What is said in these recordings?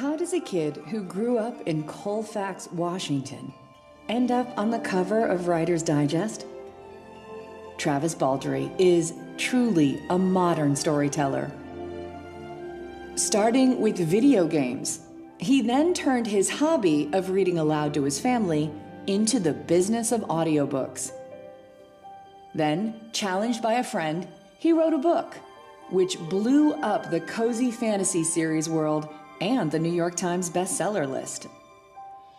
How does a kid who grew up in Colfax, Washington, end up on the cover of Writer's Digest? Travis Baldree is truly a modern storyteller. Starting with video games, he then turned his hobby of reading aloud to his family into the business of audiobooks. Then, challenged by a friend, he wrote a book, which blew up the cozy fantasy series world and the New York Times bestseller list.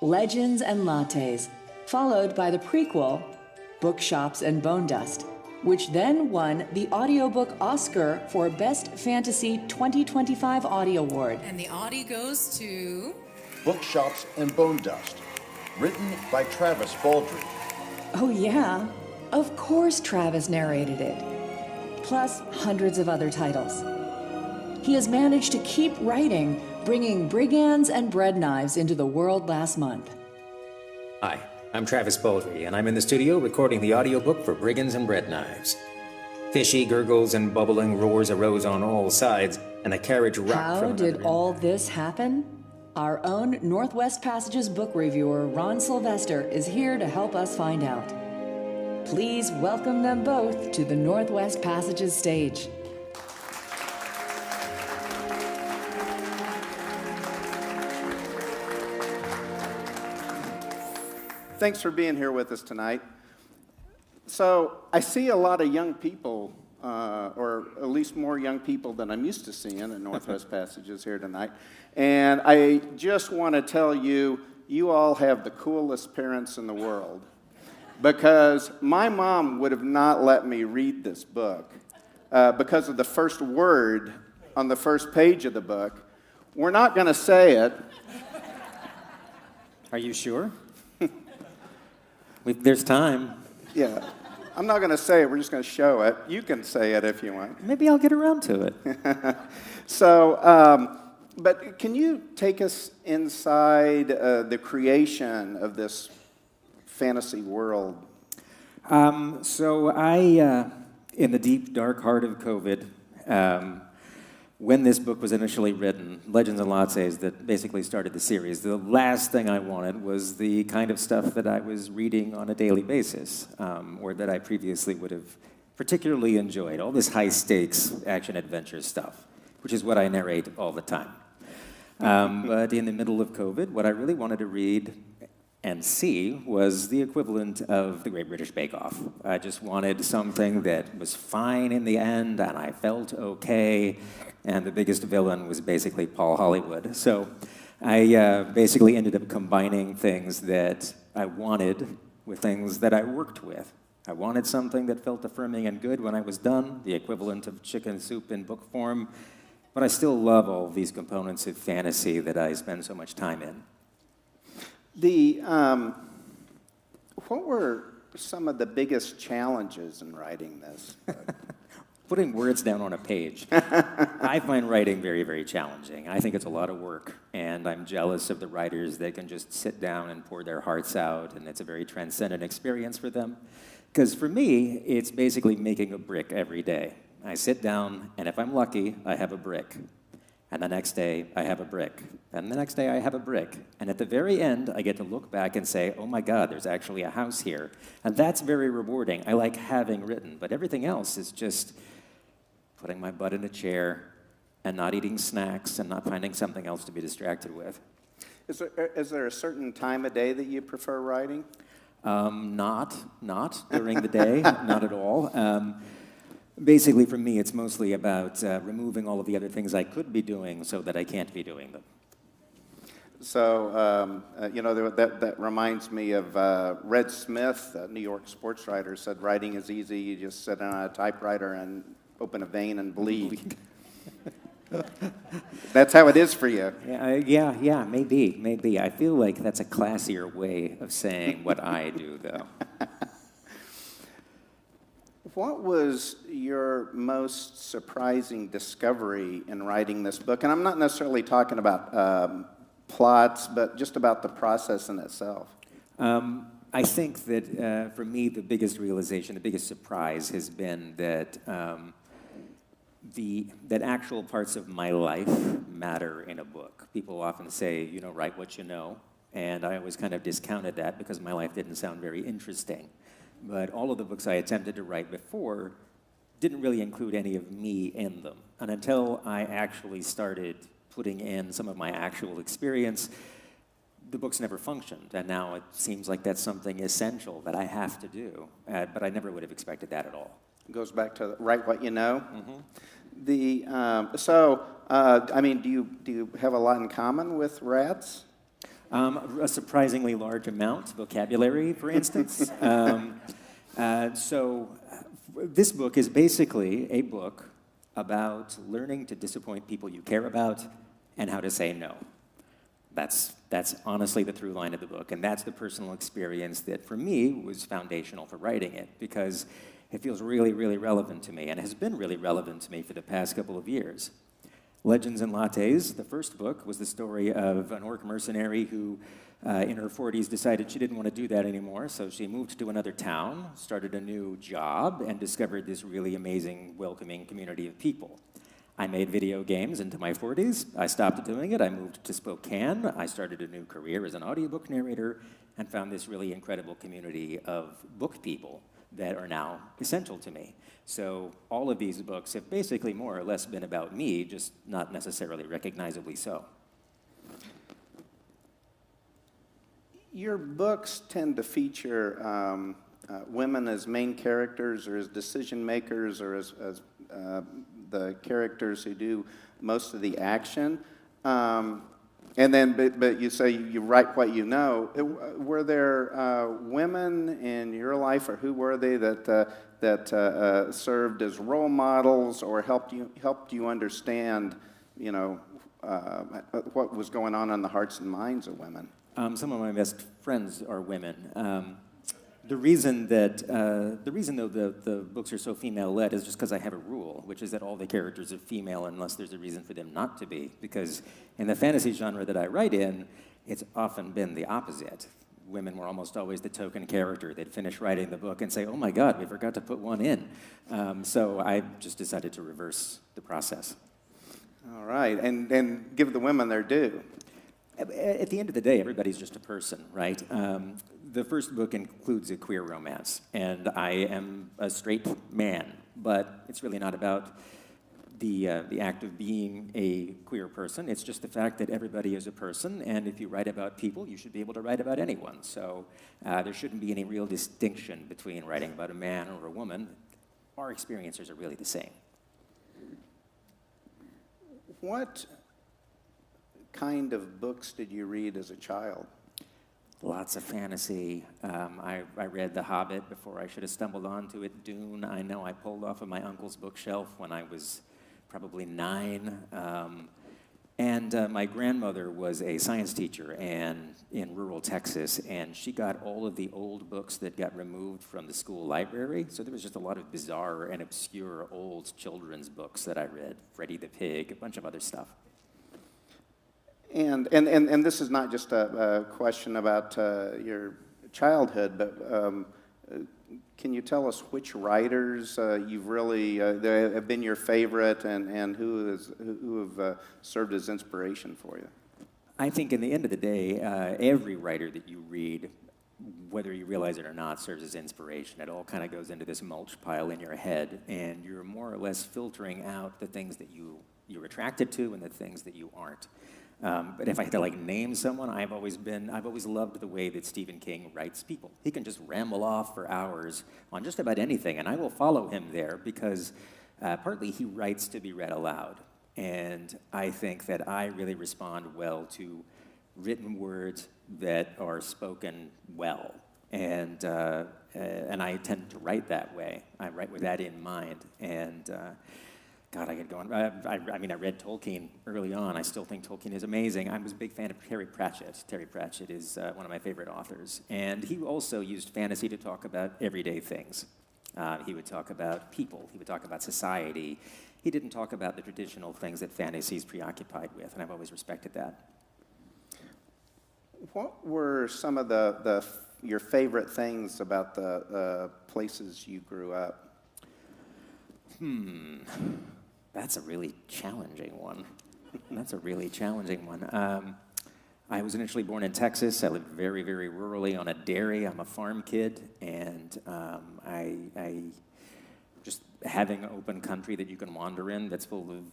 Legends and Lattes, followed by the prequel, Bookshops and Bone Dust, which then won the audiobook Oscar for Best Fantasy 2025 Audio Award. And the Audie goes to... Bookshops and Bone Dust, written by Travis Baldree. Oh yeah, of course Travis narrated it, plus hundreds of other titles. He has managed to keep writing, bringing Brigands and Breadknives into the world last month. Hi, I'm Travis Baldree, and I'm in the studio recording the audiobook for Brigands and Breadknives. Fishy gurgles and bubbling roars arose on all sides, and the carriage rocked How from did another all end. this happen? Our own Northwest Passages book reviewer, Ron Sylvester, is here to help us find out. Please welcome them both to the Northwest Passages stage. Thanks for being here with us tonight. So I see a lot of young people, or at least more young people than I'm used to seeing in Northwest Passages here tonight. And I just want to tell you, you all have the coolest parents in the world. Because my mom would have not let me read this book because of the first word on the first page of the book. We're not going to say it. Are you sure? There's time. Yeah. I'm not going to say it. We're just going to show it. You can say it if you want. Maybe I'll get around to it. So, but can you take us inside the creation of this fantasy world? So I, in the deep, dark heart of COVID, when this book was initially written, Legends Lattes, that basically started the series, the last thing I wanted was the kind of stuff that I was reading on a daily basis, or that I previously would have particularly enjoyed, all this high-stakes action-adventure stuff, which is what I narrate all the time. But in the middle of COVID, what I really wanted to read and see was the equivalent of the Great British Bake Off. I just wanted something that was fine in the end, and I felt okay, and the biggest villain was basically Paul Hollywood. So I basically ended up combining things that I wanted with things that I worked with. I wanted something that felt affirming and good when I was done, the equivalent of chicken soup in book form, but I still love all these components of fantasy that I spend so much time in. What were some of the biggest challenges in writing this book? Putting words down on a page. I find writing very, very challenging. I think it's a lot of work, and I'm jealous of the writers that can just sit down and pour their hearts out, and it's a very transcendent experience for them. Because for me, it's basically making a brick every day. I sit down, and if I'm lucky, I have a brick. And the next day, I have a brick. And the next day, I have a brick. And at the very end, I get to look back and say, oh my God, there's actually a house here. And that's very rewarding. I like having written. But everything else is just putting my butt in a chair and not eating snacks and not finding something else to be distracted with. Is there a certain time of day that you prefer writing? Not during the day, not at all. Basically, for me, it's mostly about removing all of the other things I could be doing so that I can't be doing them. So, you know, that reminds me of Red Smith, a New York sports writer, said writing is easy. You just sit on a typewriter and open a vein and bleed. That's how it is for you. Yeah, maybe. I feel like that's a classier way of saying what I do, though. What was your most surprising discovery in writing this book? And I'm not necessarily talking about plots, but just about the process in itself. I think that for me, the biggest realization, the biggest surprise has been that that actual parts of my life matter in a book. People often say, you know, write what you know, and I always kind of discounted that because my life didn't sound very interesting. But all of the books I attempted to write before didn't really include any of me in them. And until I actually started putting in some of my actual experience, the books never functioned. And now it seems like that's something essential that I have to do. But I never would have expected that at all. It goes back to write what you know. Mm-hmm. I mean, do you have a lot in common with rats? A surprisingly large amount, vocabulary, for instance. This book is basically a book about learning to disappoint people you care about and how to say no. That's honestly the through line of the book, and that's the personal experience that, for me, was foundational for writing it, because it feels really, really relevant to me, and has been really relevant to me for the past couple of years. Legends and Lattes, the first book, was the story of an orc mercenary who, in her 40s, decided she didn't want to do that anymore, so she moved to another town, started a new job, and discovered this really amazing, welcoming community of people. I made video games into my 40s. I stopped doing it. I moved to Spokane. I started a new career as an audiobook narrator and found this really incredible community of book people that are now essential to me. So all of these books have basically more or less been about me, just not necessarily recognizably so. Your books tend to feature women as main characters, or as decision makers, or as the characters who do most of the action. But you say you write what you know. Were there women in your life, or who were they that served as role models or helped you understand, you know, what was going on in the hearts and minds of women? Some of my best friends are women. The reason though the books are so female-led is just because I have a rule, which is that all the characters are female unless there's a reason for them not to be. Because in the fantasy genre that I write in, it's often been the opposite. Women were almost always the token character. They'd finish writing the book and say, oh my God, we forgot to put one in. So I just decided to reverse the process. All right, and give the women their due. At the end of the day, everybody's just a person, right? The first book includes a queer romance, and I am a straight man, but it's really not about the act of being a queer person. It's just the fact that everybody is a person, and if you write about people, you should be able to write about anyone. So there shouldn't be any real distinction between writing about a man or a woman. Our experiences are really the same. What kind of books did you read as a child? Lots of fantasy. I read The Hobbit before I should have stumbled onto it. Dune, I know I pulled off of my uncle's bookshelf when I was probably 9. My grandmother was a science teacher in rural Texas, and she got all of the old books that got removed from the school library. So there was just a lot of bizarre and obscure old children's books that I read. Freddie the Pig, a bunch of other stuff. And this is not just a question about your childhood, but can you tell us which writers you've really that have been your favorite, and who have served as inspiration for you? I think in the end of the day, every writer that you read, whether you realize it or not, serves as inspiration. It all kind of goes into this mulch pile in your head, and you're more or less filtering out the things that you're attracted to and the things that you aren't. But if I had to name someone, I've always loved the way that Stephen King writes people. He can just ramble off for hours on just about anything, and I will follow him there because partly he writes to be read aloud. And I think that I really respond well to written words that are spoken well. And I tend to write that way. I write with that in mind. And God, I get going. I mean, I read Tolkien early on. I still think Tolkien is amazing. I was a big fan of Terry Pratchett. Terry Pratchett is one of my favorite authors. And he also used fantasy to talk about everyday things. He would talk about people. He would talk about society. He didn't talk about the traditional things that fantasy is preoccupied with, and I've always respected that. What were some of your favorite things about the places you grew up? That's a really challenging one. That's a really challenging one. I was initially born in Texas. I lived very, very rurally on a dairy. I'm a farm kid, and I just having an open country that you can wander in that's full of,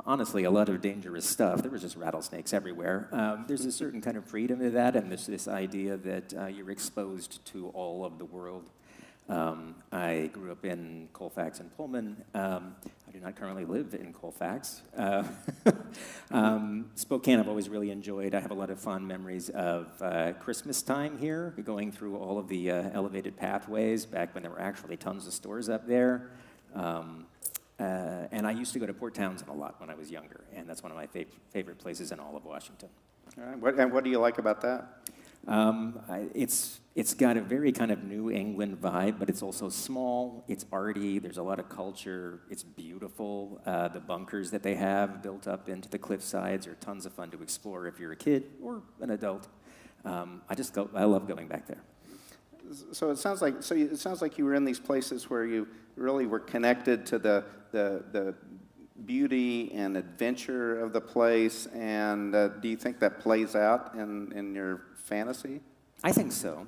honestly, a lot of dangerous stuff. There was just rattlesnakes everywhere. There's a certain kind of freedom to that, and there's this idea that you're exposed to all of the world. I grew up in Colfax and Pullman. I do not currently live in Colfax. Spokane I've always really enjoyed. I have a lot of fond memories of Christmas time here, going through all of the elevated pathways back when there were actually tons of stores up there. And I used to go to Port Townsend a lot when I was younger, and that's one of my favorite places in all of Washington. All right. And what do you like about that? It's got a very kind of New England vibe, but it's also small, it's arty, there's a lot of culture, it's beautiful. The bunkers that they have built up into the cliff sides are tons of fun to explore if you're a kid or an adult. I love going back there. So it sounds like you were in these places where you really were connected to the beauty and adventure of the place, and do you think that plays out in your fantasy? I think so,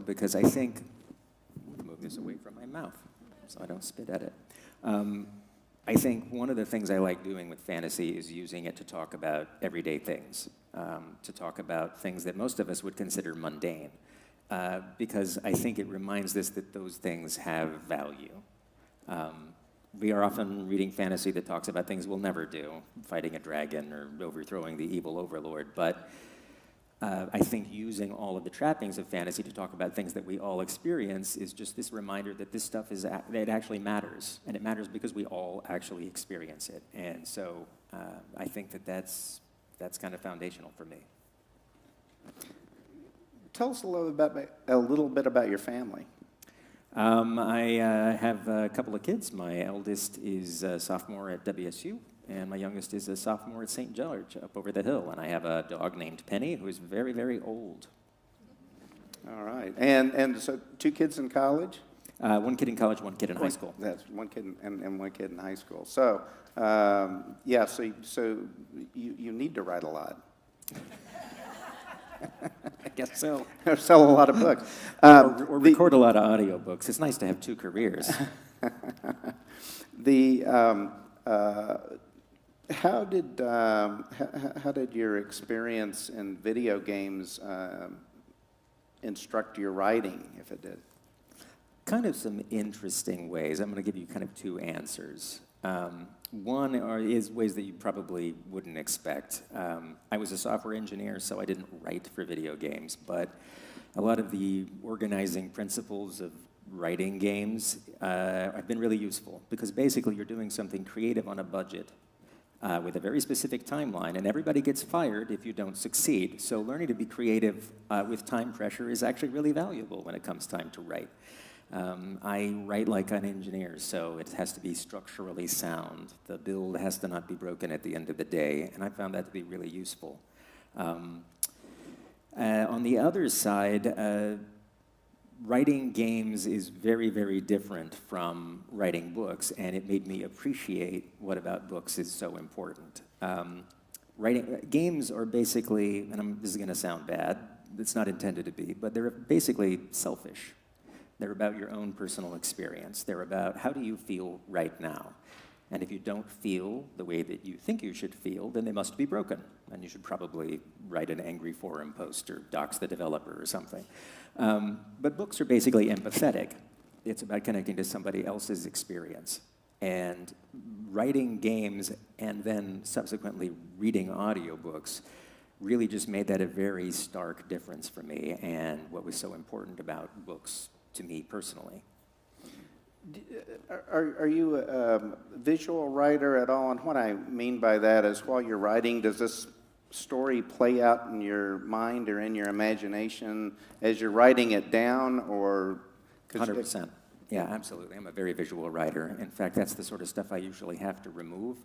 because I think, move this away from my mouth so I don't spit at it. I think one of the things I like doing with fantasy is using it to talk about everyday things, to talk about things that most of us would consider mundane, because I think it reminds us that those things have value. We are often reading fantasy that talks about things we'll never do, fighting a dragon or overthrowing the evil overlord, but I think using all of the trappings of fantasy to talk about things that we all experience is just this reminder that this stuff it actually matters, and it matters because we all actually experience it. And so I think that's kind of foundational for me. Tell us a little bit about your family. I have a couple of kids. My eldest is a sophomore at WSU, and my youngest is a sophomore at St. George up over the hill. And I have a dog named Penny who is very, very old. All right. And so 2 kids in college? 1 kid in college, 1 kid in high school. That's 1 kid and 1 kid in high school. So, so you need to write a lot. I guess so. Or sell a lot of books. Or record a lot of audiobooks. It's nice to have 2 careers. How did your experience in video games instruct your writing, if it did? Kind of some interesting ways. I'm going to give you kind of 2 answers. One is ways that you probably wouldn't expect. I was a software engineer, so I didn't write for video games, but a lot of the organizing principles of writing games have been really useful, because basically you're doing something creative on a budget with a very specific timeline, and everybody gets fired if you don't succeed. So learning to be creative with time pressure is actually really valuable when it comes time to write. I write like an engineer, so it has to be structurally sound. The build has to not be broken at the end of the day, and I found that to be really useful. On the other side, writing games is very, very different from writing books, and it made me appreciate what about books is so important. Games are basically, and this is going to sound bad, it's not intended to be, but they're basically selfish. They're about your own personal experience. They're about how do you feel right now. And if you don't feel the way that you think you should feel, then they must be broken. And you should probably write an angry forum post or dox the developer or something. But books are basically empathetic. It's about connecting to somebody else's experience. And writing games and then subsequently reading audiobooks really just made that a very stark difference for me and what was so important about books to me personally. Are you a visual writer at all? And what I mean by that is, while you're writing, does this story play out in your mind or in your imagination as you're writing it down, or? 100%. Yeah, absolutely. I'm a very visual writer. In fact, that's the sort of stuff I usually have to remove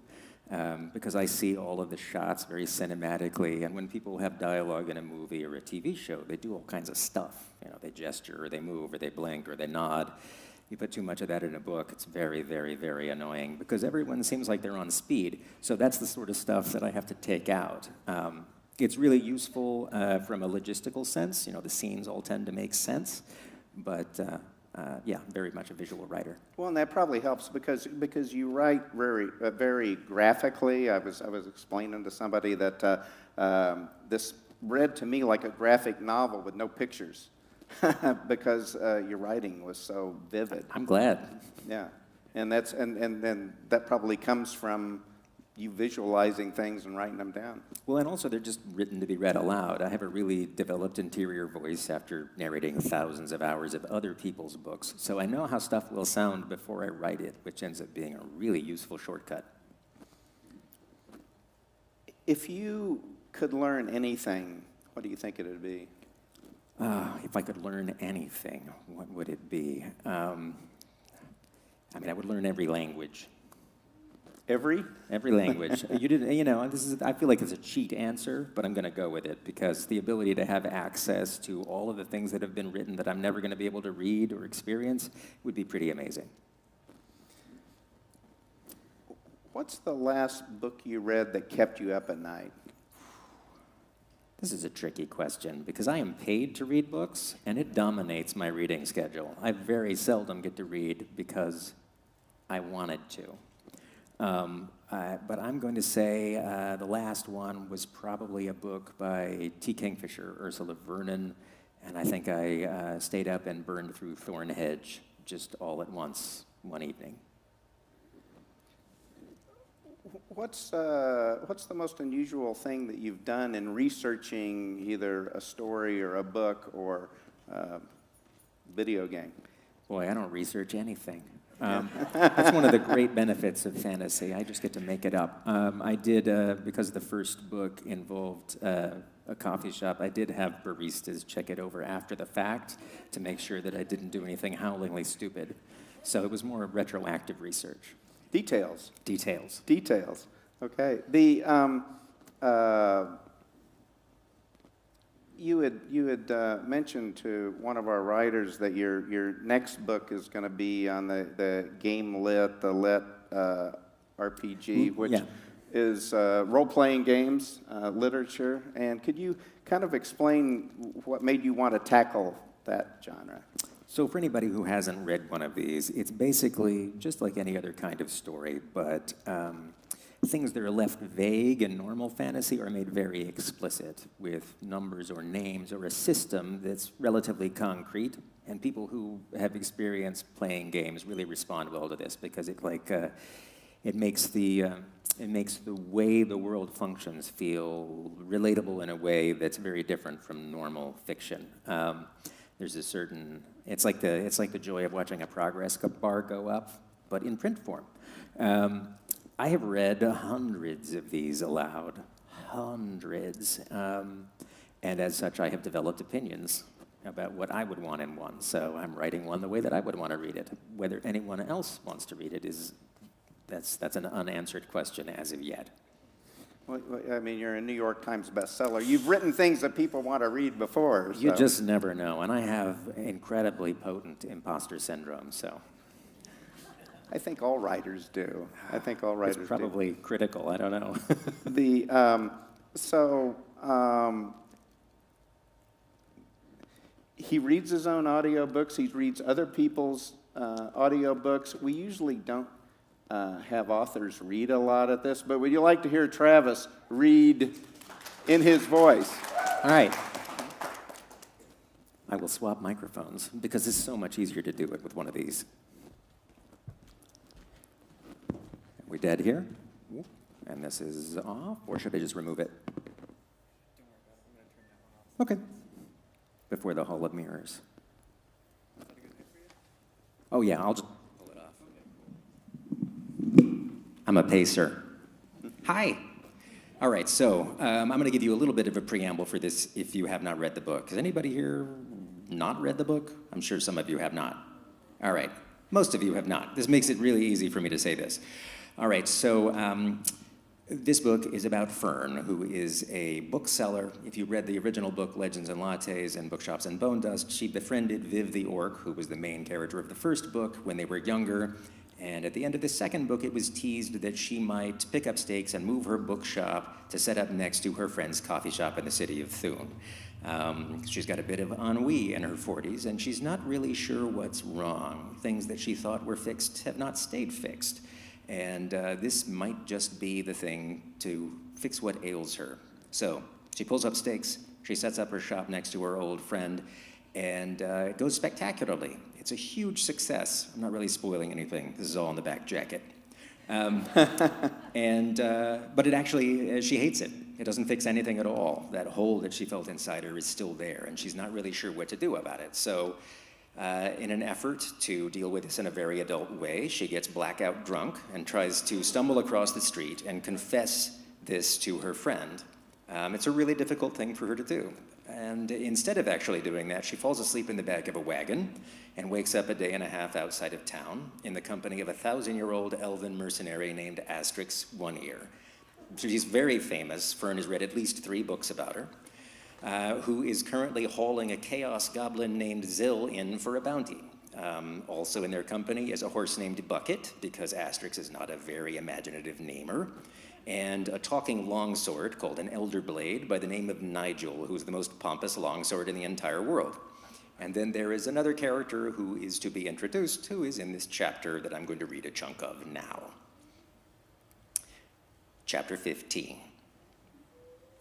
because I see all of the shots very cinematically. And when people have dialogue in a movie or a TV show, they do all kinds of stuff. You know, they gesture or they move or they blink or they nod. You put too much of that in a book, it's very, very, very annoying because everyone seems like they're on speed. So that's the sort of stuff that I have to take out. It's really useful from a logistical sense. You know, the scenes all tend to make sense, but yeah, very much a visual writer. Well, and that probably helps because you write very graphically. I was explaining to somebody that this read to me like a graphic novel with no pictures because your writing was so vivid. I'm glad. Yeah, and then that probably comes from you visualizing things and writing them down. Well, and also they're just written to be read aloud. I have a really developed interior voice after narrating thousands of hours of other people's books, so I know how stuff will sound before I write it, which ends up being a really useful shortcut. If you could learn anything, what do you think it would be? If I could learn anything, what would it be? I mean, I would learn every language. Every language. You know, I feel like it's a cheat answer, but I'm going to go with it because the ability to have access to all of the things that have been written that I'm never going to be able to read or experience would be pretty amazing. What's the last book you read that kept you up at night? This is a tricky question because I am paid to read books, and it dominates my reading schedule. I very seldom get to read because I wanted to. But I'm going to say the last one was probably a book by T. Kingfisher, Ursula Vernon, and I think I stayed up and burned through Thornhedge just all at once one evening. What's the most unusual thing that you've done in researching either a story or a book or a video game? Boy, I don't research anything. That's one of the great benefits of fantasy. I just get to make it up. I did, because the first book involved a coffee shop, I did have baristas check it over after the fact to make sure that I didn't do anything howlingly stupid. So it was more retroactive research. Details. Okay. You had mentioned to one of our writers that your next book is going to be on the game lit, the lit RPG, which is role-playing games, literature. And could you kind of explain what made you want to tackle that genre? So for anybody who hasn't read one of these, it's basically just like any other kind of story, but things that are left vague in normal fantasy are made very explicit with numbers or names or a system that's relatively concrete. And people who have experience playing games really respond well to this because it makes the way the world functions feel relatable in a way that's very different from normal fiction. There's a certain, it's like the joy of watching a progress bar go up, but in print form. I have read hundreds of these aloud, hundreds, and as such I have developed opinions about what I would want in one, so I'm writing one the way that I would want to read it. Whether anyone else wants to read it that's an unanswered question as of yet. Well, I mean, you're a New York Times bestseller. You've written things that people want to read before. So. You just never know, and I have incredibly potent imposter syndrome, so. I think all writers do. It's probably critical, I don't know. He reads his own audiobooks, he reads other people's audiobooks. We usually don't have authors read a lot of this, but would you like to hear Travis read in his voice? All right. I will swap microphones because it's so much easier to do it with one of these. Are we dead here? And this is off, or should I just remove it? Okay. Before the Hall of Mirrors. Oh yeah, I'll just pull it off. I'm a pacer. Hi. All right, so I'm going to give you a little bit of a preamble for this if you have not read the book. Has anybody here not read the book? I'm sure some of you have not. All right, most of you have not. This makes it really easy for me to say this. All right, so This book is about Fern, who is a bookseller. If you read the original book, Legends and Lattes and Bookshops and Bone Dust, she befriended Viv the Orc, who was the main character of the first book, when they were younger. And at the end of the second book, it was teased that she might pick up stakes and move her bookshop to set up next to her friend's coffee shop in the city of Thune. She's got a bit of ennui in her 40s, and she's not really sure what's wrong. Things that she thought were fixed have not stayed fixed. And this might just be the thing to fix what ails her. So she pulls up stakes, she sets up her shop next to her old friend, and it goes spectacularly. It's a huge success. I'm not really spoiling anything. This is all in the back jacket. But it actually, she hates it. It doesn't fix anything at all. That hole that she felt inside her is still there, and she's not really sure what to do about it. So in an effort to deal with this in a very adult way, she gets blackout drunk and tries to stumble across the street and confess this to her friend. It's a really difficult thing for her to do. And instead of actually doing that, she falls asleep in the back of a wagon and wakes up a day and a half outside of town in the company of a 1,000-year-old elven mercenary named Asterix One-Ear. She's very famous. Fern has read at least 3 books about her. Who is currently hauling a chaos goblin named Zill in for a bounty. Also in their company is a horse named Bucket, because Asterix is not a very imaginative namer, and a talking longsword called an Elder Blade by the name of Nigel, who's the most pompous longsword in the entire world. And then there is another character who is to be introduced, who is in this chapter that I'm going to read a chunk of now. Chapter 15.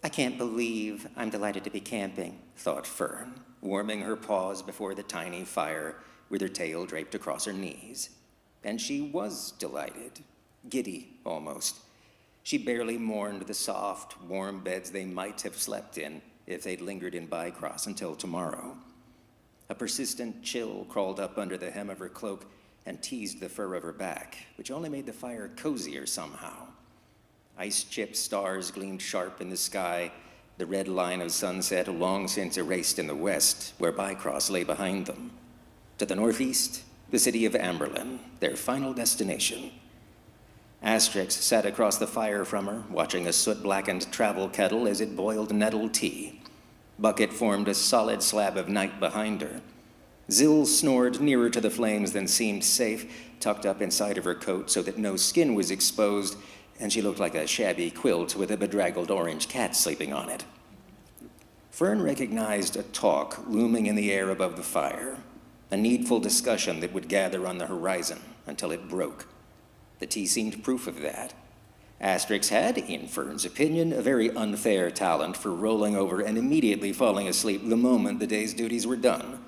I can't believe I'm delighted to be camping, thought Fern, warming her paws before the tiny fire with her tail draped across her knees. And she was delighted, giddy almost. She barely mourned the soft, warm beds they might have slept in if they'd lingered in Bycross until tomorrow. A persistent chill crawled up under the hem of her cloak and teased the fur of her back, which only made the fire cozier somehow. Ice-chipped stars gleamed sharp in the sky, the red line of sunset long since erased in the west, where Bycross lay behind them. To the northeast, the city of Amberlin, their final destination. Asterix sat across the fire from her, watching a soot-blackened travel kettle as it boiled nettle tea. Bucket formed a solid slab of night behind her. Zill snored nearer to the flames than seemed safe, tucked up inside of her coat so that no skin was exposed, and she looked like a shabby quilt with a bedraggled orange cat sleeping on it. Fern recognized a talk looming in the air above the fire, a needful discussion that would gather on the horizon until it broke. The tea seemed proof of that. Asterix had, in Fern's opinion, a very unfair talent for rolling over and immediately falling asleep the moment the day's duties were done.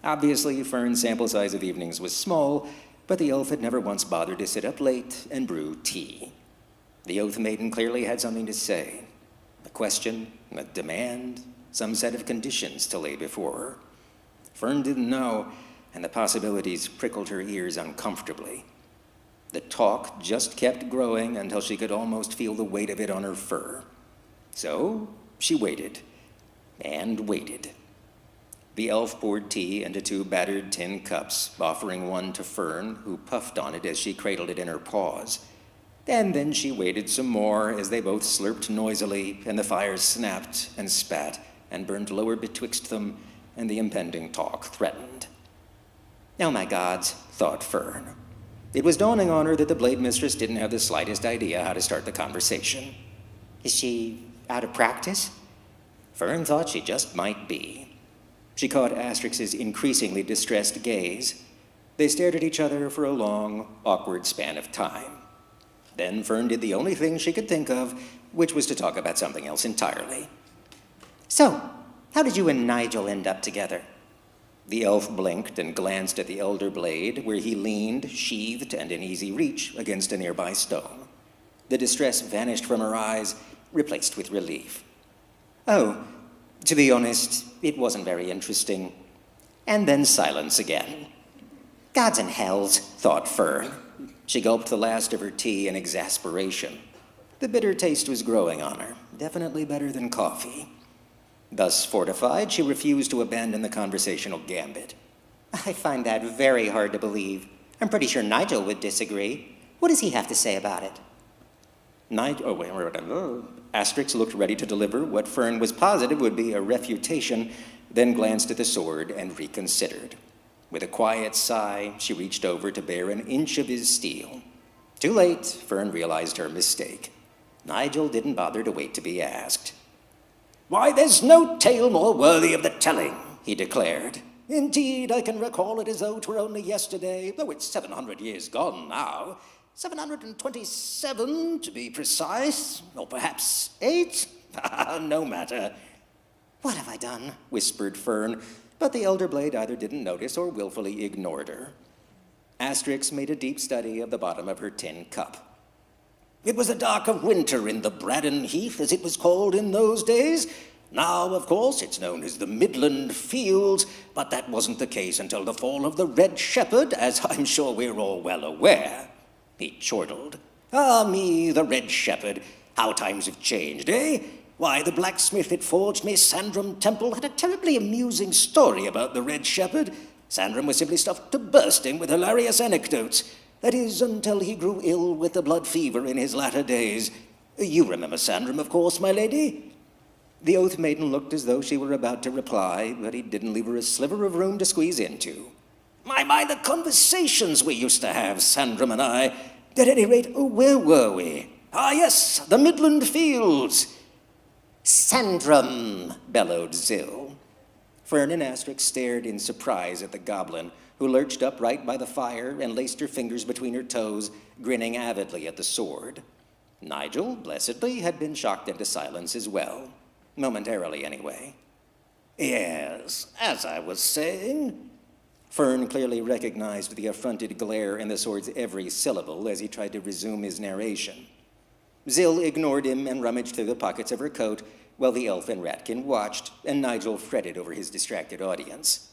Obviously, Fern's sample size of evenings was small, but the elf had never once bothered to sit up late and brew tea. The Oath Maiden clearly had something to say. A question, a demand, some set of conditions to lay before her. Fern didn't know, and the possibilities prickled her ears uncomfortably. The talk just kept growing until she could almost feel the weight of it on her fur. So she waited, and waited. The elf poured tea into 2 battered tin cups, offering one to Fern, who puffed on it as she cradled it in her paws. And then she waited some more as they both slurped noisily, and the fires snapped and spat and burned lower betwixt them, and the impending talk threatened. Oh my gods, thought Fern. It was dawning on her that the Blade Mistress didn't have the slightest idea how to start the conversation. Is she out of practice? Fern thought she just might be. She caught Asterix's increasingly distressed gaze. They stared at each other for a long, awkward span of time. Then Fern did the only thing she could think of, which was to talk about something else entirely. So, how did you and Nigel end up together? The elf blinked and glanced at the Elder Blade, where he leaned, sheathed and in easy reach, against a nearby stone. The distress vanished from her eyes, replaced with relief. Oh, to be honest, it wasn't very interesting. And then silence again. Gods and hells, thought Fern. She gulped the last of her tea in exasperation. The bitter taste was growing on her, definitely better than coffee. Thus fortified, she refused to abandon the conversational gambit. I find that very hard to believe. I'm pretty sure Nigel would disagree. What does he have to say about it? Asterix looked ready to deliver what Fern was positive would be a refutation, then glanced at the sword and reconsidered. With a quiet sigh, she reached over to bear an inch of his steel. Too late, Fern realized her mistake. Nigel didn't bother to wait to be asked. "Why, there's no tale more worthy of the telling," he declared. "Indeed, I can recall it as though 'twere only yesterday, though it's 700 years gone now. 727, to be precise, or perhaps 8. No matter." "What have I done?" whispered Fern, but the elder blade either didn't notice or willfully ignored her. Asterix made a deep study of the bottom of her tin cup. "It was the dark of winter in the Braddon Heath, as it was called in those days. Now, of course, it's known as the Midland Fields, but that wasn't the case until the fall of the Red Shepherd, as I'm sure we're all well aware." He chortled. "Ah me, the Red Shepherd. How times have changed, eh? Why, the blacksmith that forged me Sandrum Temple had a terribly amusing story about the Red Shepherd. Sandrum was simply stuffed to bursting with hilarious anecdotes. That is, until he grew ill with the blood fever in his latter days. You remember Sandrum, of course, my lady?" The Oath Maiden looked as though she were about to reply, but he didn't leave her a sliver of room to squeeze into. My, the conversations we used to have, Sandrum and I. At any rate, where were we? Ah, yes, the Midland Fields." "Sandrum," bellowed Zill. Fern and Asterix stared in surprise at the goblin, who lurched upright by the fire and laced her fingers between her toes, grinning avidly at the sword. Nigel, blessedly, had been shocked into silence as well. Momentarily, anyway. "Yes, as I was saying." Fern clearly recognized the affronted glare in the sword's every syllable as he tried to resume his narration. Zill ignored him and rummaged through the pockets of her coat while the elf and Ratkin watched, and Nigel fretted over his distracted audience.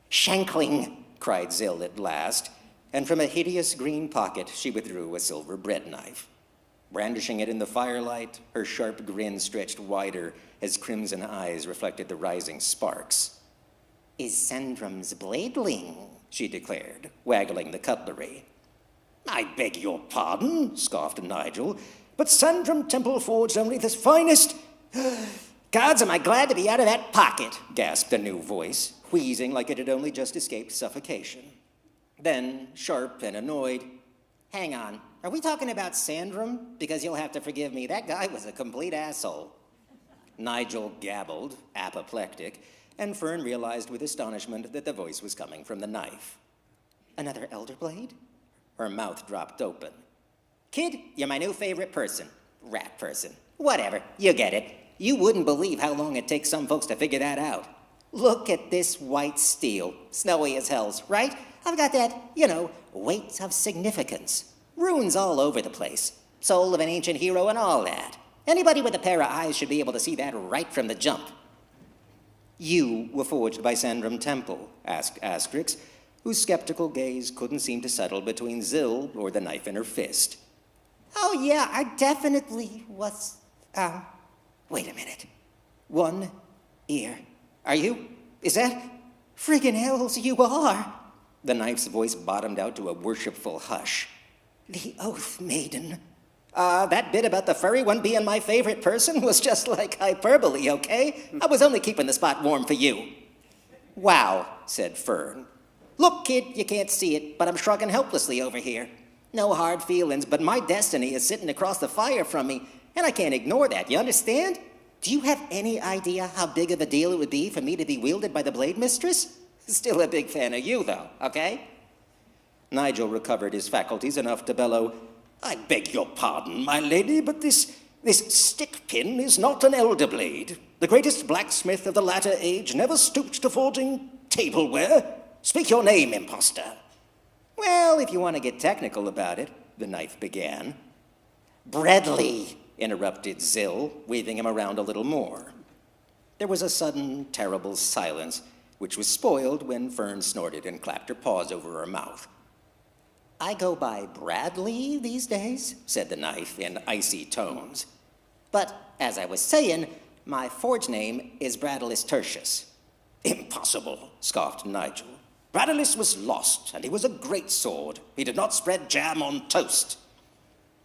"Shankling," cried Zill at last, and from a hideous green pocket she withdrew a silver bread knife. Brandishing it in the firelight, her sharp grin stretched wider as crimson eyes reflected the rising sparks. "Is Sandrum's bladeling," she declared, waggling the cutlery. "I beg your pardon," scoffed Nigel, "but Sandrum Temple forged only the finest—" "Gods, am I glad to be out of that pocket," gasped a new voice, wheezing like it had only just escaped suffocation. Then, sharp and annoyed, "Hang on, are we talking about Sandrum? Because you'll have to forgive me, that guy was a complete asshole." Nigel gabbled, apoplectic, and Fern realized with astonishment that the voice was coming from the knife. "Another elder blade?" Her mouth dropped open. "Kid, you're my new favorite person. Rat person. Whatever, you get it. You wouldn't believe how long it takes some folks to figure that out. Look at this white steel. Snowy as hells, right? I've got that, weight of significance. Runes all over the place. Soul of an ancient hero and all that. Anybody with a pair of eyes should be able to see that right from the jump." "You were forged by Sandrum Temple?" asked Asterix, whose skeptical gaze couldn't seem to settle between Zill or the knife in her fist. "Oh, yeah, I definitely was, wait a minute. One ear. Are you? Is that? Friggin' hells, you are!" The knife's voice bottomed out to a worshipful hush. "The Oath Maiden." That bit about the furry one being my favorite person was just like hyperbole, okay? I was only keeping the spot warm for you." "Wow," said Fern. "Look, kid, you can't see it, but I'm shrugging helplessly over here. No hard feelings, but my destiny is sitting across the fire from me, and I can't ignore that, you understand? Do you have any idea how big of a deal it would be for me to be wielded by the Blade Mistress? Still a big fan of you, though, okay?" Nigel recovered his faculties enough to bellow, "I beg your pardon, my lady, but this stick pin is not an elder blade. The greatest blacksmith of the latter age never stooped to forging tableware. Speak your name, impostor." "Well, if you want to get technical about it," the knife began. "Bradley," interrupted Zill, waving him around a little more. There was a sudden, terrible silence, which was spoiled when Fern snorted and clapped her paws over her mouth. "I go by Bradley these days," said the knife in icy tones. "But, as I was saying, my forge name is Bradalus Tertius." "Impossible," scoffed Nigel. "Bradalus was lost, and he was a great sword. He did not spread jam on toast."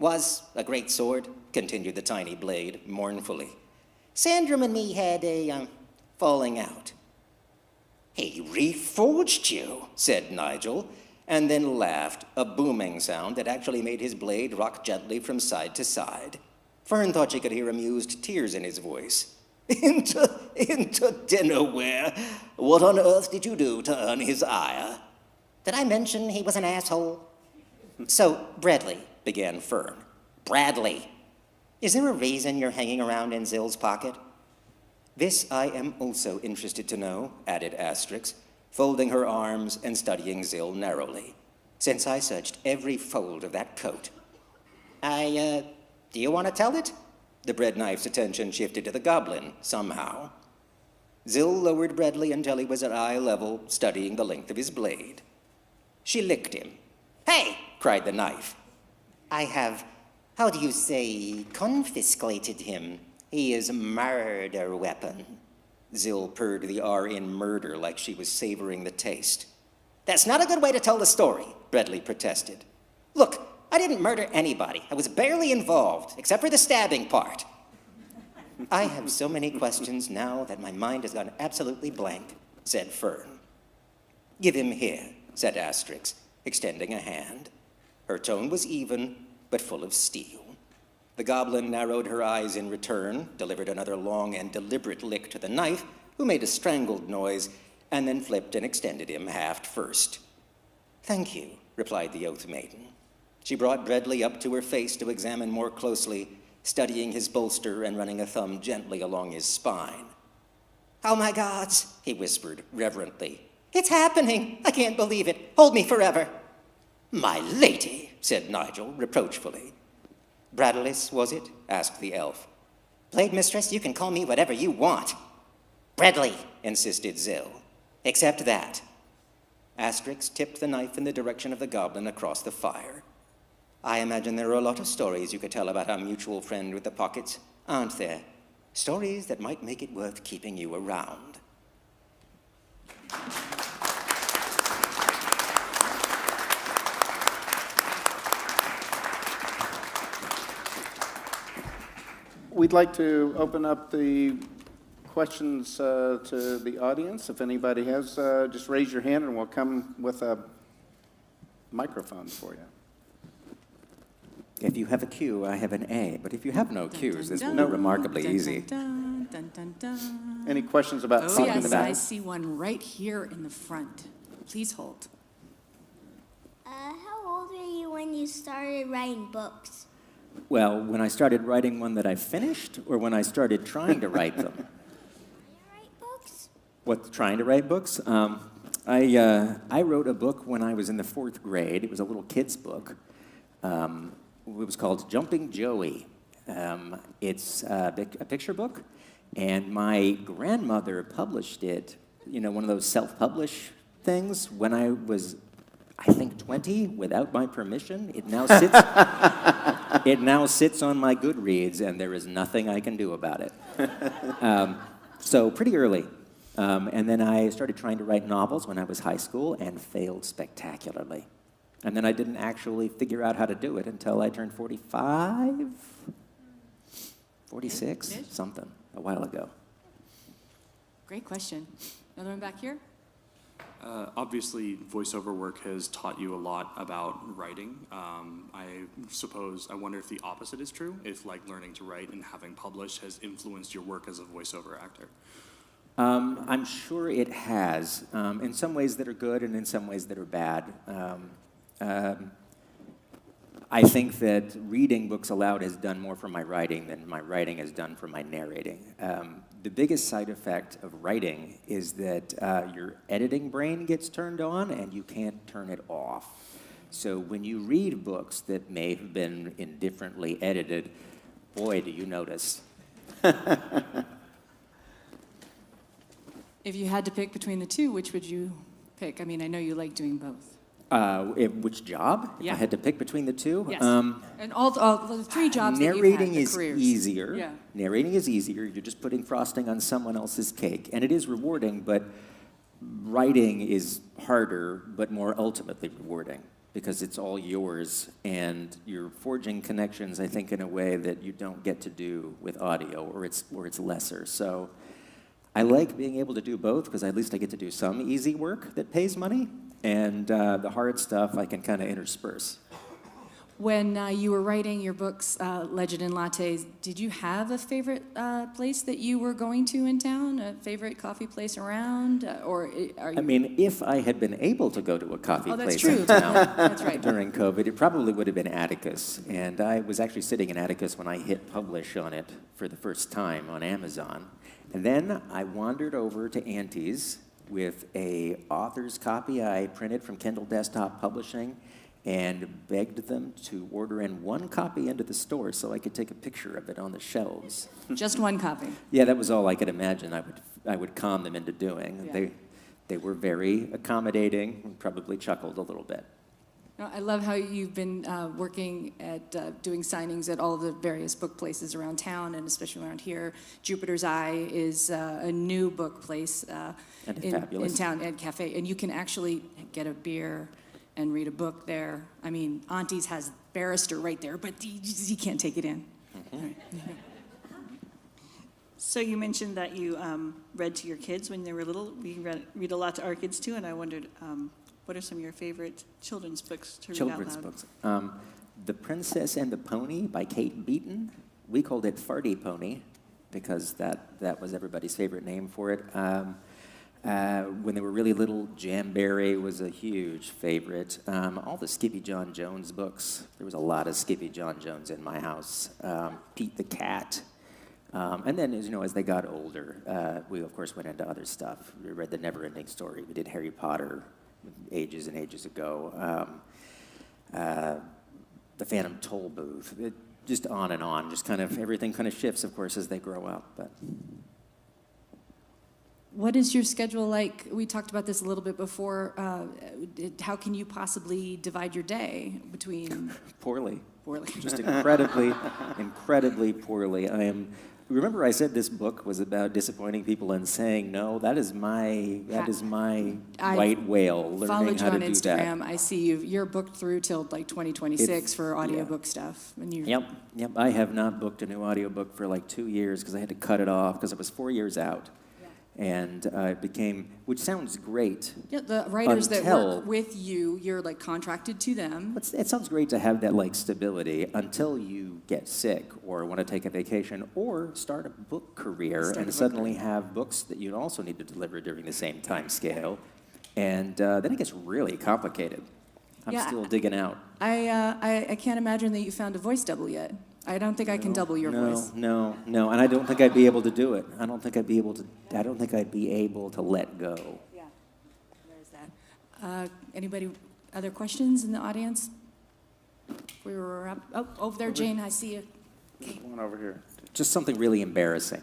Was a great sword, continued the tiny blade mournfully. Sandrum and me had a falling out. He reforged you, said Nigel, and then laughed, a booming sound that actually made his blade rock gently from side to side. Fern thought she could hear amused tears in his voice. Into dinnerware? What on earth did you do to earn his ire? Did I mention he was an asshole? So, Bradley, began Fern. Bradley, is there a reason you're hanging around in Zill's pocket? This I am also interested to know, added Asterix, folding her arms and studying Zill narrowly, since I searched every fold of that coat. Do you want to tell it? The bread knife's attention shifted to the goblin, somehow. Zill lowered Bradley until he was at eye level, studying the length of his blade. She licked him. Hey, cried the knife. I have, how do you say, confiscated him. He is a murder weapon. Zill purred the R in murder like she was savoring the taste. That's not a good way to tell the story, Bradley protested. Look, I didn't murder anybody. I was barely involved, except for the stabbing part. I have so many questions now that my mind has gone absolutely blank, said Fern. Give him here, said Asterix, extending a hand. Her tone was even, but full of steel. The goblin narrowed her eyes in return, delivered another long and deliberate lick to the knife, who made a strangled noise, and then flipped and extended him haft first. Thank you, replied the Oath Maiden. She brought Bradley up to her face to examine more closely, studying his bolster and running a thumb gently along his spine. Oh my gods, he whispered reverently. It's happening. I can't believe it. Hold me forever. My lady, said Nigel reproachfully. Bradlis, was it? Asked the elf. Blade mistress, you can call me whatever you want. Bradley, insisted Zill. Except that. Asterix tipped the knife in the direction of the goblin across the fire. I imagine there are a lot of stories you could tell about our mutual friend with the pockets, aren't there? Stories that might make it worth keeping you around. We'd like to open up the questions to the audience. If anybody has, just raise your hand and we'll come with a microphone for you. If you have a Q, I have an A. But if you have no Qs, this will be remarkably easy. Any questions about Oh, talking yes, about? I see one right here in the front. Please hold. How old were you when you started writing books? Well, when I started writing one that I finished, or when I started trying to write them? Write books? What, trying to write books? I wrote a book when I was in the 4th grade. It was a little kid's book. It was called Jumping Joey. It's a picture book, and my grandmother published it, you know, one of those self-publish things, when I was, I think, 20, without my permission. It now sits on my Goodreads, and there is nothing I can do about it. So pretty early. And then I started trying to write novels when I was high school and failed spectacularly. And then I didn't actually figure out how to do it until I turned 45, 46, something, a while ago. Great question. Another one back here? Obviously, voiceover work has taught you a lot about writing. I wonder if the opposite is true, if like learning to write and having published has influenced your work as a voiceover actor. I'm sure it has, in some ways that are good and in some ways that are bad. I think that reading books aloud has done more for my writing than my writing has done for my narrating. The biggest side effect of writing is that your editing brain gets turned on and you can't turn it off. So when you read books that may have been indifferently edited, boy, do you notice. If you had to pick between the two, which would you pick? I mean, I know you like doing both. Which job? Yeah. If I had to pick between the two? Yes. And all the 3 jobs that narrating you've had, the is careers. easier. Yeah. Narrating is easier. You're just putting frosting on someone else's cake. And it is rewarding, but writing is harder, but more ultimately rewarding. because it's all yours, and you're forging connections, I think, in a way that you don't get to do with audio, or it's lesser. So I like being able to do both, because at least I get to do some easy work that pays money, and the hard stuff I can kind of intersperse. When you were writing your books, Legends Lattes, did you have a favorite place that you were going to in town? A favorite coffee place around? Or are you... I mean, if I had been able to go to a coffee place in town That's right. during COVID, it probably would have been Atticus. And I was actually sitting in Atticus when I hit publish on it for the first time on Amazon. And then I wandered over to Auntie's with a author's copy I printed from Kindle Desktop Publishing, and begged them to order in one copy into the store so I could take a picture of it on the shelves. Just one copy? Yeah, that was all I could imagine I would con them into doing. Yeah. They were very accommodating and probably chuckled a little bit. No, I love how you've been working at doing signings at all of the various book places around town, and especially around here. Jupiter's Eye is a new book place in town, and cafe, and you can actually get a beer and read a book there. I mean, Auntie's has Barrister right there, but you can't take it in. Mm-hmm. So you mentioned that you read to your kids when they were little. We read a lot to our kids too, and I wondered, what are some of your favorite children's books to read out loud? Children's books. The Princess and the Pony by Kate Beaton. We called it Farty Pony because that was everybody's favorite name for it. When they were really little, Jamberry was a huge favorite. All the Skippy John Jones books. There was a lot of Skippy John Jones in my house. Pete the Cat. And then, as they got older, we, of course, went into other stuff. We read The Never-Ending Story. We did Harry Potter ages and ages ago. The Phantom Toll Booth. Just on and on. Just kind of, everything kind of shifts, of course, as they grow up. But what is your schedule like? We talked about this a little bit before. How can you possibly divide your day between... Poorly. Poorly. Just incredibly poorly. Remember I said this book was about disappointing people and saying, no, that is my white whale, learning how to do that. Followed you on Instagram. I see you're booked through till like 2026 for audiobook stuff. And Yep. I have not booked a new audiobook for like 2 years because I had to cut it off because it was 4 years out. And it became, which sounds great. Yeah, the writers that work with you, you're like contracted to them. It sounds great to have that like stability until you get sick or want to take a vacation or start a book career and suddenly have books that you also need to deliver during the same time scale. And then it gets really complicated. I'm still digging out. I can't imagine that you found a voice double yet. I don't think I can double your voice. No, and I don't think I'd be able to do it. I don't think I'd be able to let go. Yeah, there's that. Anybody, other questions in the audience? We were up. Oh, over there, Jane, I see you. Okay. One over here. Just something really embarrassing.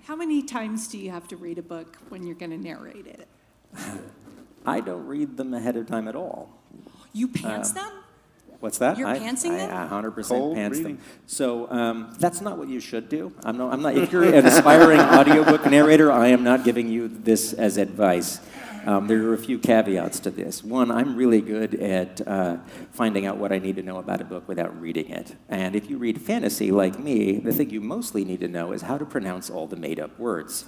How many times do you have to read a book when you're going to narrate it? I don't read them ahead of time at all. You pants them? What's that? You're pantsing them? I 100% pants them. So that's not what you should do. I'm not. If you're an aspiring audiobook narrator, I am not giving you this as advice. There are a few caveats to this. One, I'm really good at finding out what I need to know about a book without reading it. And if you read fantasy like me, the thing you mostly need to know is how to pronounce all the made-up words.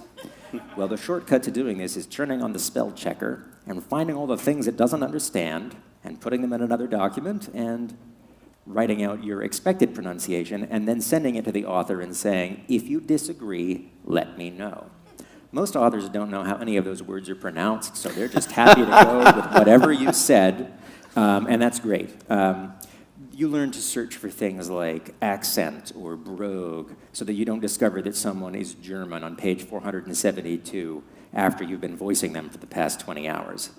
Well, the shortcut to doing this is turning on the spell checker and finding all the things it doesn't understand and putting them in another document and writing out your expected pronunciation and then sending it to the author and saying, if you disagree, let me know. Most authors don't know how any of those words are pronounced, so they're just happy to go with whatever you said, and that's great. You learn to search for things like accent or brogue so that you don't discover that someone is German on page 472 after you've been voicing them for the past 20 hours.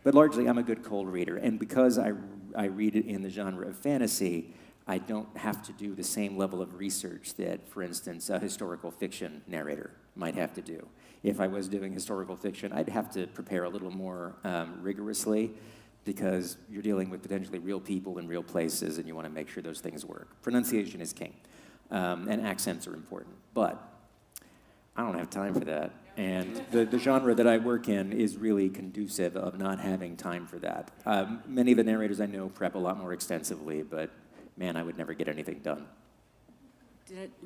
But largely, I'm a good cold reader, and because I read it in the genre of fantasy, I don't have to do the same level of research that, for instance, a historical fiction narrator might have to do. If I was doing historical fiction, I'd have to prepare a little more rigorously because you're dealing with potentially real people in real places, and you want to make sure those things work. Pronunciation is king, and accents are important, but I don't have time for that. And the genre that I work in is really conducive of not having time for that. Many of the narrators I know prep a lot more extensively, but man, I would never get anything done.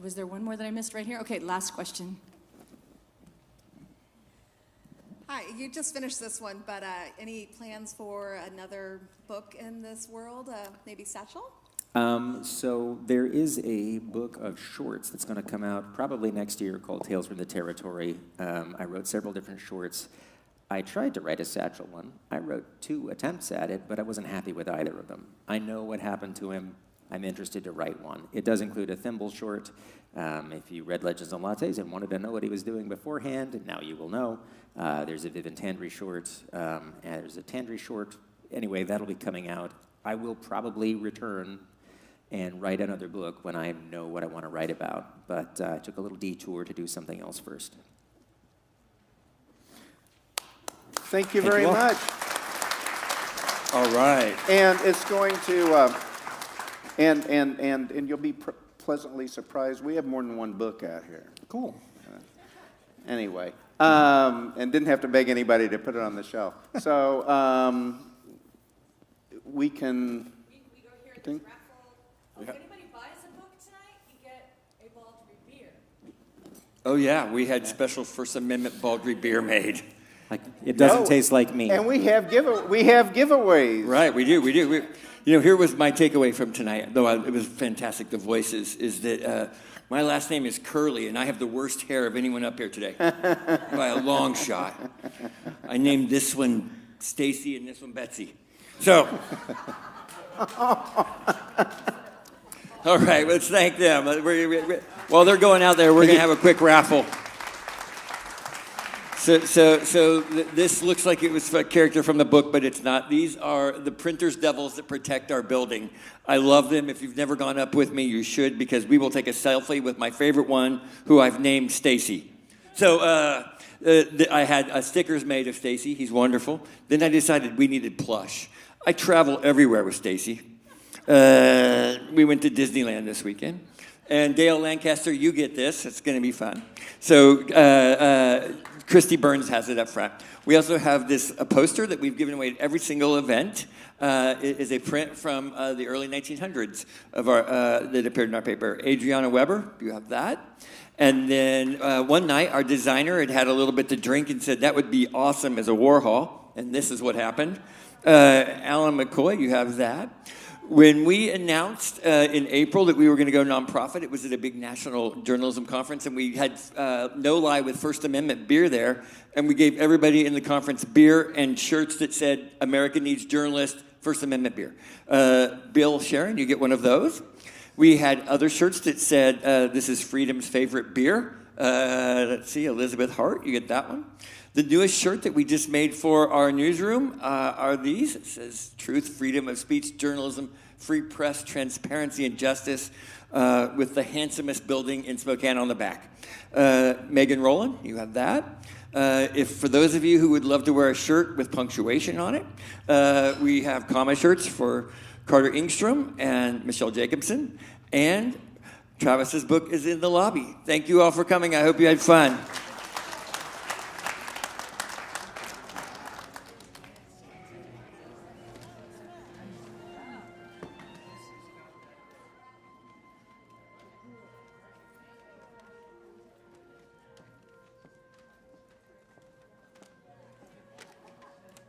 Was there one more that I missed right here? Okay, last question. Hi, you just finished this one, but any plans for another book in this world? Maybe Satchel? So there is a book of shorts that's going to come out probably next year called Tales from the Territory. I wrote several different shorts. I tried to write a Satchel one. I wrote 2 attempts at it, but I wasn't happy with either of them. I know what happened to him. I'm interested to write one. It does include a thimble short. If you read Legends Lattes and wanted to know what he was doing beforehand, now you will know. There's a Vivian Tandry short, and there's a Tandry short. Anyway, that'll be coming out. I will probably return and write another book when I know what I want to write about. But I took a little detour to do something else first. Thank you very much. All right. And it's going to, and you'll be pleasantly surprised. We have more than one book out here. Cool. Anyway, and didn't have to beg anybody to put it on the shelf. So we can. We go here at this raffle. If anybody buys a book tonight, you get a Baldree beer. Oh yeah, we had special First Amendment Baldree beer made. Like, it doesn't taste like me. And we have giveaways. Right, we do. Here was my takeaway from tonight, though it was fantastic, the voices, is that my last name is Curly, and I have the worst hair of anyone up here today, by a long shot. I named this one Stacy and this one Betsy. So, all right, let's thank them. While they're going out there, we're going to have a quick raffle. So this looks like it was a character from the book, but it's not. These are the printer's devils that protect our building. I love them. If you've never gone up with me, you should, because we will take a selfie with my favorite one, who I've named Stacy. So I had stickers made of Stacy. He's wonderful. Then I decided we needed plush. I travel everywhere with Stacy. We went to Disneyland this weekend. And Dale Lancaster, you get this. It's going to be fun. So Christy Burns has it up front. We also have a poster that we've given away at every single event. It is a print from the early 1900s of that appeared in our paper. Adriana Weber, you have that. And then one night, our designer had a little bit to drink and said that would be awesome as a Warhol. And this is what happened. Alan McCoy, you have that. When we announced in April that we were going to go nonprofit, it was at a big national journalism conference, and we had No Lie with First Amendment beer there, and we gave everybody in the conference beer and shirts that said, America needs journalists, First Amendment beer. Bill Sharon, you get one of those. We had other shirts that said, this is freedom's favorite beer. Let's see, Elizabeth Hart, you get that one. The newest shirt that we just made for our newsroom are these. It says truth, freedom of speech, journalism, free press, transparency, and justice, with the handsomest building in Spokane on the back. Megan Rowland, you have that. If for those of you who would love to wear a shirt with punctuation on it, we have comma shirts for Carter Ingstrom and Michelle Jacobson. And Travis's book is in the lobby. Thank you all for coming. I hope you had fun.